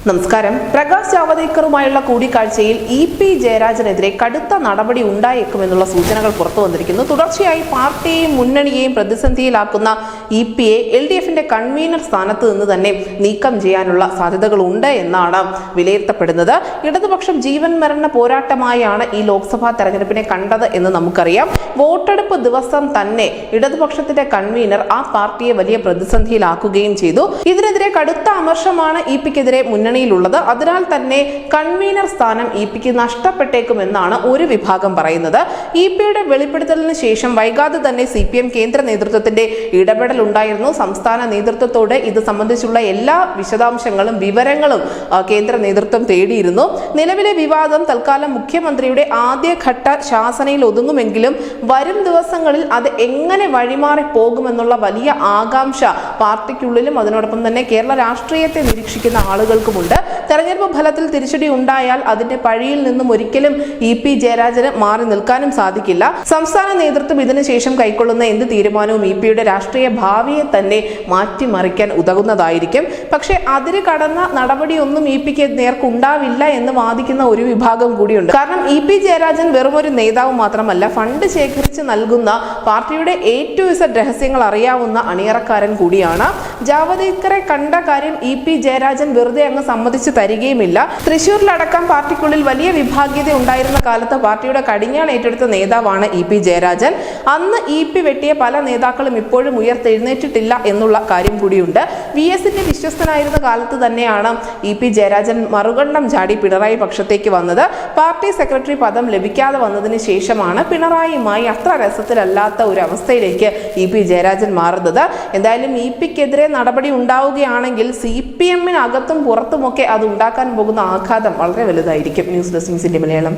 നമസ്കാരം. പ്രകാശ് ജാവദേക്കറുമായുള്ള കൂടിക്കാഴ്ചയിൽ ഇ.പി. ജയരാജനെതിരെ കടുത്ത നടപടി ഉണ്ടായേക്കുമെന്നുള്ള സൂചനകൾ പുറത്തു വന്നിരിക്കുന്നു. തുടർച്ചയായി പാർട്ടിയെയും മുന്നണിയെയും പ്രതിസന്ധിയിലാക്കുന്ന ഇ.പിയെ എൽ.ഡി.എഫിന്റെ കൺവീനർ സ്ഥാനത്ത് നിന്ന് തന്നെ നീക്കം ചെയ്യാനുള്ള സാധ്യതകളുണ്ട് എന്നാണ് വിലയിരുത്തപ്പെടുന്നത്. ഇടതുപക്ഷം ജീവൻ മരണ പോരാട്ടമായാണ് ഈ ലോക്സഭാ തെരഞ്ഞെടുപ്പിനെ കണ്ടത് എന്ന് നമുക്കറിയാം. വോട്ടെടുപ്പ് ദിവസം തന്നെ ഇടതുപക്ഷത്തിന്റെ കൺവീനർ ആ പാർട്ടിയെ വലിയ പ്രതിസന്ധിയിലാക്കുകയും ചെയ്തു. ഇതിനെതിരെ കടുത്ത അമർഷമാണ് ഇ.പിക്കെതിരെ മുന്നണിയിലുള്ളത്. അതിനാൽ തന്നെ കൺവീനർ സ്ഥാനം ഇ.പിക്ക് നഷ്ടപ്പെട്ടേക്കുമെന്നാണ് ഒരു വിഭാഗം പറയുന്നത്. ഇ.പിയുടെ വെളിപ്പെടുത്തലിന് ശേഷം വൈകാതെ തന്നെ CPM കേന്ദ്ര നേതൃത്വത്തിന്റെ ഇടപെടൽ ഉണ്ടായിരുന്നു. സംസ്ഥാന നേതൃത്വത്തോട് ഇത് സംബന്ധിച്ചുള്ള എല്ലാ വിശദാംശങ്ങളും വിവരങ്ങളും കേന്ദ്ര നേതൃത്വം തേടിയിരുന്നു. നിലവിലെ വിവാദം തൽക്കാലം മുഖ്യമന്ത്രിയുടെ ആദ്യഘട്ട ശാസനയിൽ ഒതുങ്ങുമെങ്കിലും വരും ദിവസങ്ങളിൽ അത് എങ്ങനെ വഴിമാറി പോകുമെന്നുള്ള വലിയ ആകാംക്ഷ പാർട്ടിക്കുള്ളിലും അതിനോടൊപ്പം തന്നെ കേരള രാഷ്ട്രീയത്തെ നിരീക്ഷിക്കുന്ന ആളുകൾക്കുമുണ്ട്. തെരഞ്ഞെടുപ്പ് ഫലത്തിൽ തിരിച്ചടി ഉണ്ടായാൽ അതിന്റെ പഴിയിൽ നിന്നും ഒരിക്കലും ഇ.പി. ജയരാജന് മാറി നിൽക്കാനും സാധിക്കില്ല. സംസ്ഥാന നേതൃത്വം ഇതിനുശേഷം കൈക്കൊള്ളുന്ന എന്ത് തീരുമാനവും ഇ.പിയുടെ രാഷ്ട്രീയ ഭാവിയെ തന്നെ മാറ്റിമറിക്കാൻ ഉതകുന്നതായിരിക്കും. പക്ഷേ അതിര് കടന്ന നടപടിയൊന്നും ഇ.പിക്ക് നേർക്കുണ്ടാവില്ല എന്ന് വാദിക്കുന്ന ഒരു വിഭാഗം കൂടിയുണ്ട്. കാരണം ഇ.പി. ജയരാജൻ വെറുമൊരു നേതാവ് മാത്രമല്ല, ഫണ്ട് ശേഖരിച്ച് നൽകുന്ന പാർട്ടിയുടെ A to Z രഹസ്യങ്ങൾ അറിയാവുന്ന അണിയറക്കാരൻ കൂടിയാണ്. ജാവദേക്കറെ കണ്ട കാര്യം ഇ.പി. ജയരാജൻ വെറുതെ അങ്ങ് സമ്മതിച്ചു തരികയുമില്ല. തൃശൂരിലടക്കം പാർട്ടിക്കുള്ളിൽ വലിയ വിഭാഗീയത ഉണ്ടായിരുന്ന കാലത്ത് പാർട്ടിയുടെ കടിഞ്ഞാൺ ഏറ്റെടുത്ത നേതാവാണ് ഇ.പി. ജയരാജൻ. അന്ന് ഇ.പി വെട്ടിയ പല നേതാക്കളും ഇപ്പോഴും ഉയർത്തെഴുന്നേറ്റിട്ടില്ല എന്നുള്ള കാര്യം കൂടിയുണ്ട്. VSന്റെ വിശ്വസ്തനായിരുന്ന കാലത്ത് തന്നെയാണ് ഇ.പി. ജയരാജൻ മറുകണ്ഠം ചാടി പിണറായി പക്ഷത്തേക്ക് വന്നത്. പാർട്ടി സെക്രട്ടറി പദം ലഭിക്കാതെ വന്നതിന് ശേഷമാണ് പിണറായിയുമായി അത്ര രസത്തിലല്ലാത്ത ഒരു അവസ്ഥയിലേക്ക് ഇ.പി. ജയരാജൻ മാറുന്നത്. എന്തായാലും ഇ.പിക്കെതിരെ നടപടി ഉണ്ടാവുകയാണെങ്കിൽ CPM-നകത്തും പുറത്തുമൊക്കെ അത് ഉണ്ടാക്കാൻ പോകുന്ന ആഘാതം വളരെ വലുതായിരിക്കും. News desk Malayalam.